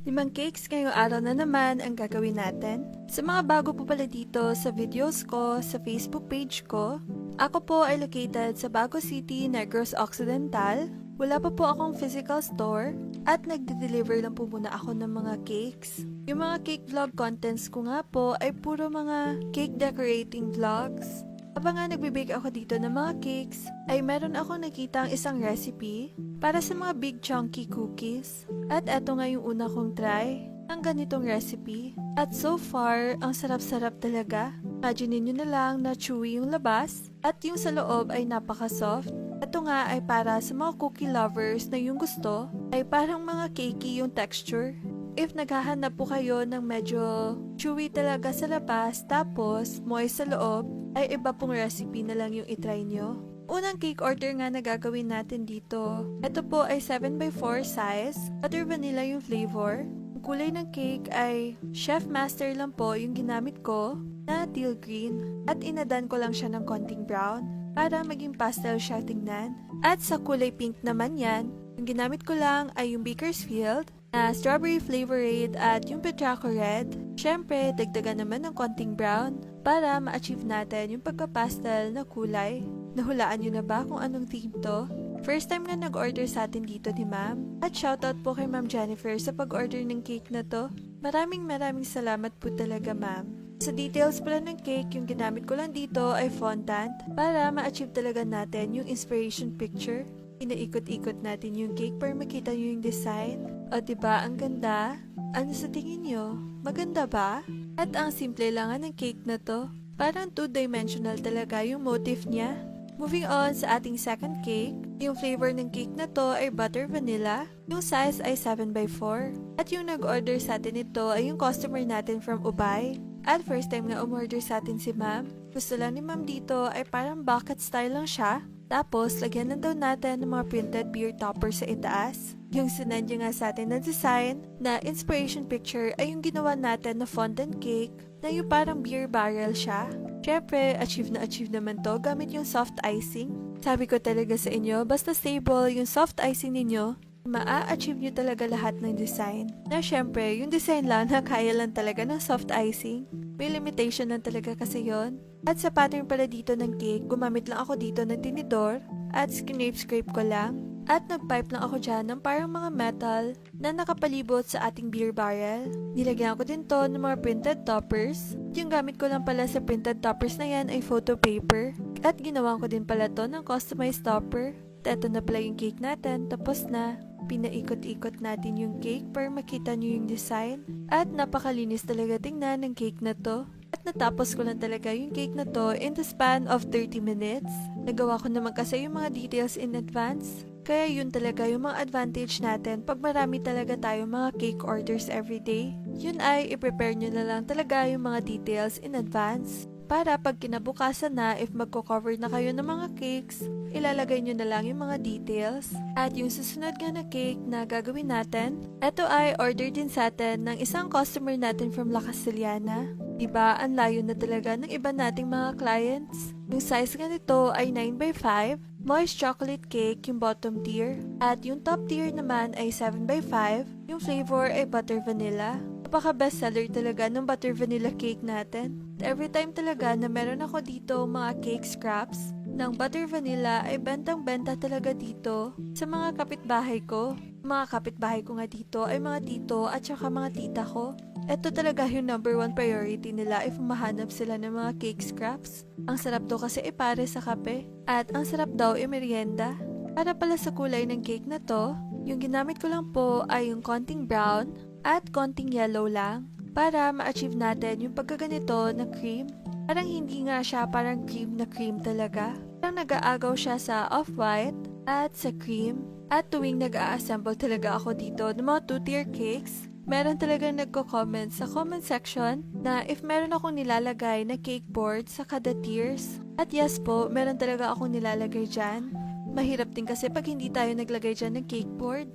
5 cakes ngayong araw na naman ang gagawin natin. Sa mga bago po pala dito sa videos ko, sa Facebook page ko, ako po ay located sa Bago City, Negros Occidental. Wala pa po akong physical store at nagde-deliver lang po muna ako ng mga cakes. Yung mga cake vlog contents ko nga po ay puro mga cake decorating vlogs. Habang nga nagbibake ako dito ng mga cakes, ay meron akong nakitang isang recipe para sa mga big chunky cookies. At eto nga yung una kong try ng ganitong recipe. At so far, ang sarap-sarap talaga. Imagine nyo na lang na chewy yung labas at yung sa loob ay napaka-soft. Ito nga ay para sa mga cookie lovers na yung gusto ay parang mga cakey yung texture. If naghahanap po kayo ng medyo chewy talaga sa labas tapos moist sa loob, ay iba pong recipe na lang yung itry nyo. Unang cake order nga na gagawin natin dito. Ito po ay 7x4 size, butter vanilla yung flavor. Ang kulay ng cake ay Chef Master lang po yung ginamit ko na teal green at inadan ko lang siya ng konting brown para maging pastel siya tingnan. At sa kulay pink naman yan, yung ginamit ko lang ay yung Bakersfield na strawberry flavorade at yung petraco red. Syempre, dagdagan naman ng konting brown para ma-achieve natin yung pagka-pastel na kulay. Nahulaan nyo na ba kung anong theme to? First time nga nag-order sa atin dito ni ma'am. At shoutout po kay ma'am Jennifer sa pag-order ng cake na to. Maraming salamat po talaga ma'am. Sa details pala ng cake, yung ginamit ko lang dito ay fondant para ma-achieve talaga natin yung inspiration picture. Inaikot-ikot natin yung cake para makita nyo yung design. O diba, ang ganda? Ano sa tingin nyo? Maganda ba? At ang simple lang ng cake na to. Parang 2-dimensional talaga yung motif niya. Moving on sa ating second cake, yung flavor ng cake na to ay butter vanilla. Yung size ay 7x4. At yung nag-order sa atin ito ay yung customer natin from Ubay. At first time nga umorder sa atin si ma'am. Gusto lang ni ma'am dito ay parang bucket style lang siya. Tapos, lagyan na daw natin ng mga printed beer topper sa itaas. Yung sinend niya nga sa atin na design na inspiration picture ay yung ginawa natin na fondant cake na yung parang beer barrel siya. Syempre, achieve naman to gamit yung soft icing. Sabi ko talaga sa inyo, basta stable yung soft icing ninyo, maa-achieve nyo talaga lahat ng design. Na syempre, yung design lang na kaya lang talaga ng soft icing. May limitation lang talaga kasi yon. At sa pattern pala dito ng cake, gumamit lang ako dito ng tinidor at scrape ko lang. At nagpipe lang ako dyan ng parang mga metal na nakapalibot sa ating beer barrel. Nilagyan ko din to ng mga printed toppers. Yung gamit ko lang pala sa printed toppers na yan ay photo paper. At ginawa ko din pala to ng customized topper. At eto na pala yung cake natin, tapos na. Pinaikot-ikot natin yung cake para makita nyo yung design. At napakalinis talaga tingnan ng cake na to. At natapos ko lang talaga yung cake na to in the span of 30 minutes. Nagawa ko naman kasi yung mga details in advance. Kaya yun talaga yung mga advantage natin pag marami talaga tayong mga cake orders everyday. Yun ay i-prepare nyo na lang talaga yung mga details in advance. Para pag kinabukasan na, if magko-cover na kayo ng mga cakes, ilalagay nyo na lang yung mga details. At yung susunod nga na cake na gagawin natin, ito ay order din sa atin ng isang customer natin from La Castellana. Diba, ang layo na talaga ng iba nating mga clients. Yung size nga nito ay 9x5, moist chocolate cake yung bottom tier. At yung top tier naman ay 7x5, yung flavor ay butter vanilla. Napaka-bestseller talaga ng butter vanilla cake natin. Every time talaga na meron ako dito mga cake scraps ng butter vanilla ay bentang-benta talaga dito sa mga kapitbahay ko. Mga kapitbahay ko nga dito ay mga tito at saka mga tita ko. Ito talaga yung number 1 priority nila if mahanap sila ng mga cake scraps. Ang sarap daw kasi ipare sa kape at ang sarap daw merienda. Para pala sa kulay ng cake na to, yung ginamit ko lang po ay yung konting brown at konting yellow lang para ma-achieve natin yung pagkaganito na cream. Parang hindi nga siya parang cream na cream talaga. Parang nag-aagaw siya sa off-white at sa cream. At tuwing nag-a-assemble talaga ako dito ng mga 2-tier cakes, meron talagang nagko-comment sa comment section na if meron akong nilalagay na cake board sa kada tiers. At yes po, meron talaga akong nilalagay dyan. Mahirap din kasi pag hindi tayo naglagay dyan ng cake board.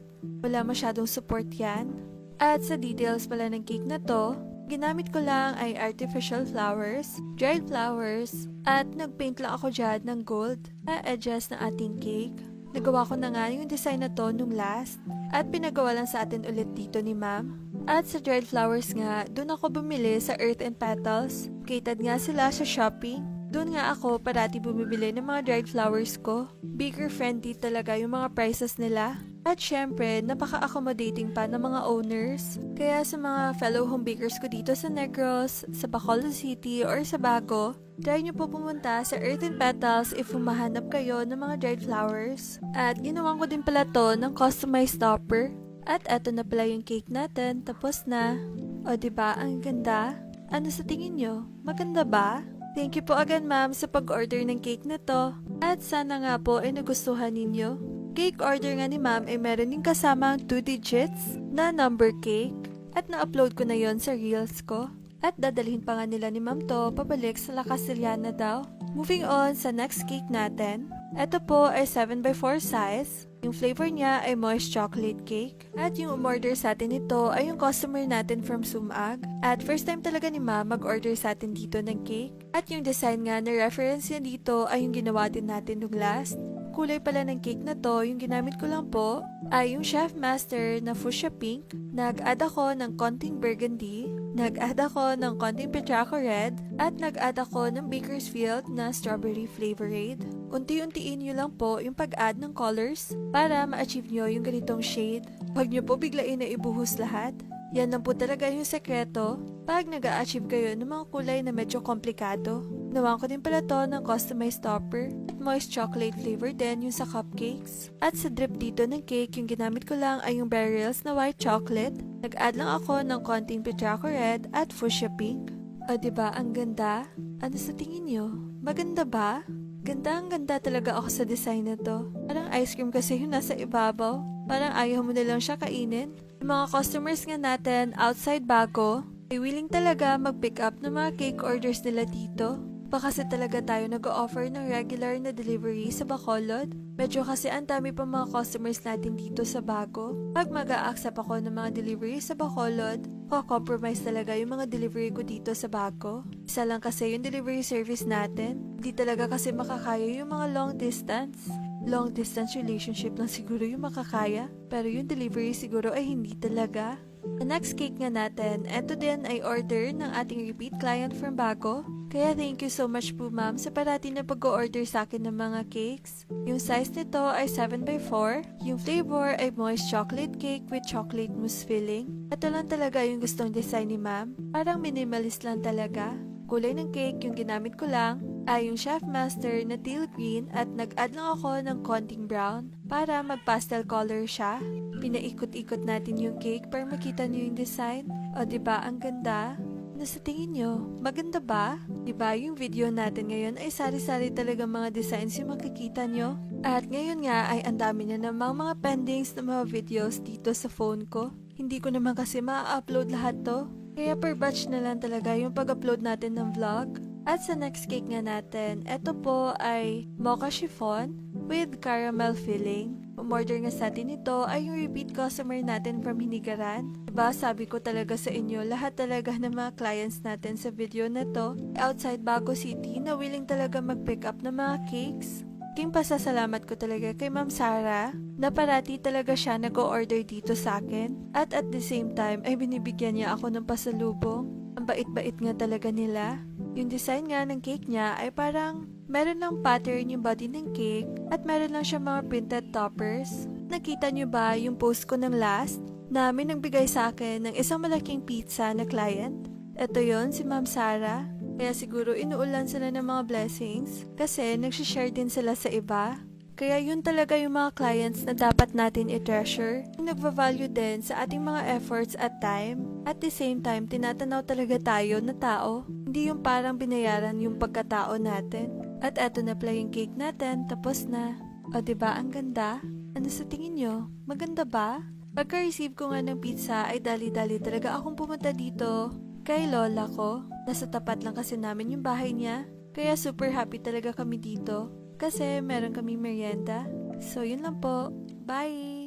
Wala masyadong support yan. At sa details pala ng cake na to, ginamit ko lang ay artificial flowers, dried flowers, at nagpaint lang ako dyan ng gold na edges ng ating cake. Nagawa ko na nga yung design na to nung last. At pinagawa lang sa atin ulit dito ni ma'am. At sa dried flowers nga, dun ako bumili sa Earth and Petals. Catered nga sila sa shopping. Doon nga ako parati bumibili ng mga dried flowers ko. Bigger friendly talaga yung mga prices nila. At syempre, napaka-accommodating pa ng mga owners. Kaya sa mga fellow home bakers ko dito sa Negros, sa Bacolod City, or sa Bago, try nyo po pumunta sa Earth and Petals if humahanap kayo ng mga dried flowers. At ginawan ko din pala to ng customized topper. At eto na pala yung cake natin, tapos na. O diba, ang ganda? Ano sa tingin nyo? Maganda ba? Thank you po again ma'am sa pag-order ng cake na to. At sana nga po ay nagustuhan ninyo. Cake order nga ni ma'am ay meron din kasamang 2 digits na number cake. At na-upload ko na yon sa reels ko. At dadalhin pa nga nila ni ma'am to pabalik sa La Castellana daw. Moving on sa next cake natin. Ito po ay 7x4 size. Yung flavor niya ay moist chocolate cake. At yung umorder sa atin ito ay yung customer natin from Sumag. At first time talaga ni ma'am mag-order sa atin dito ng cake. At yung design nga na reference niya dito ay yung ginawa din natin nung last. Kulay pala ng cake na to, yung ginamit ko lang po, ay yung Chef Master na fuchsia pink. Nag-add ako ng konting burgundy. Nag-add ako ng konting petraco red. At nag-add ako ng Bakersfield na strawberry flavorade. Unti-untiin nyo lang po yung pag-add ng colors para ma-achieve nyo yung ganitong shade. Huwag nyo po biglain na ibuhos lahat. Yan lang po talaga yung sekreto pag nag-a-achieve kayo ng mga kulay na medyo komplikado. Nawan ko din pala to ng customized topper at moist chocolate flavor din yung sa cupcakes. At sa drip dito ng cake, yung ginamit ko lang ay yung Beryl's na white chocolate. Nag-add lang ako ng konting petraco red at fuchsia pink. O diba ang ganda? Ano sa tingin nyo? Maganda ba? Ganda talaga ako sa design na to. Parang ice cream kasi yung nasa ibabaw. Parang ayaw mo na lang siya kainin. Yung mga customers nga natin outside Bago ay willing talaga mag-pick up ng mga cake orders nila dito. Pa kasi talaga tayo nag-o-offer ng regular na delivery sa Bacolod. Medyo kasi ang dami pa mga customers natin dito sa Bago. Pag mag-a-accept ako ng mga delivery sa Bacolod, compromise talaga yung mga delivery ko dito sa Bago. Isa lang kasi yung delivery service natin. Hindi talaga kasi makakaya yung mga long distance. Long distance relationship lang siguro yung makakaya. Pero yung delivery siguro ay hindi talaga. The next cake nga natin, eto din ay order ng ating repeat client from Bago. Kaya thank you so much po ma'am sa parati na pag-order sa akin ng mga cakes. Yung size nito ay 7x4. Yung flavor ay moist chocolate cake with chocolate mousse filling. Ito lang talaga yung gustong design ni ma'am. Parang minimalist lang talaga. Kulay ng cake yung ginamit ko lang ay yung Chef Master na teal green at nag-add lang ako ng konting brown para mag-pastel color siya. Pinaikot-ikot natin yung cake para makita niyo yung design. O diba ang ganda? Ano sa tingin nyo? Maganda ba? Diba yung video natin ngayon ay sari-sari talaga mga designs yung makikita nyo? At ngayon nga ay ang dami na namang mga pendings na mga videos dito sa phone ko. Hindi ko naman kasi ma-upload lahat to. Kaya per batch na lang talaga yung pag-upload natin ng vlog. At sa next cake nga natin, ito po ay mocha chiffon with caramel filling. Umorder nga sa atin ito ay yung repeat customer natin from Hinigaran. Diba sabi ko talaga sa inyo, lahat talaga ng mga clients natin sa video na to outside Bago City na willing talaga mag-pick up ng mga cakes. King pasasalamat ko talaga kay Ma'am Sarah na parati talaga siya nag-o-order dito sa akin. At the same time ay binibigyan niya ako ng pasalubong. Ang bait-bait nga talaga nila. Yung design nga ng cake niya ay parang meron lang pattern yung body ng cake at meron lang siya mga printed toppers. Nakita niyo ba yung post ko ng last na may nagbigay sa akin ng isang malaking pizza na client? Ito yon si Ma'am Sarah. Kaya siguro inuulan sila ng mga blessings kasi nagsishare din sila sa iba. Kaya yun talaga yung mga clients na dapat natin i-treasure. Yung nagva-value din sa ating mga efforts at time. At the same time, tinatanaw talaga tayo na tao. Hindi yung parang binayaran yung pagkatao natin. At eto na pala yung cake natin, tapos na. O diba ang ganda? Ano sa tingin nyo? Maganda ba? Pagka-receive ko nga ng pizza ay dali-dali talaga akong pumunta dito kay lola ko. Nasa tapat lang kasi namin yung bahay niya. Kaya super happy talaga kami dito. Kasi meron kaming merienda. So yun lang po. Bye!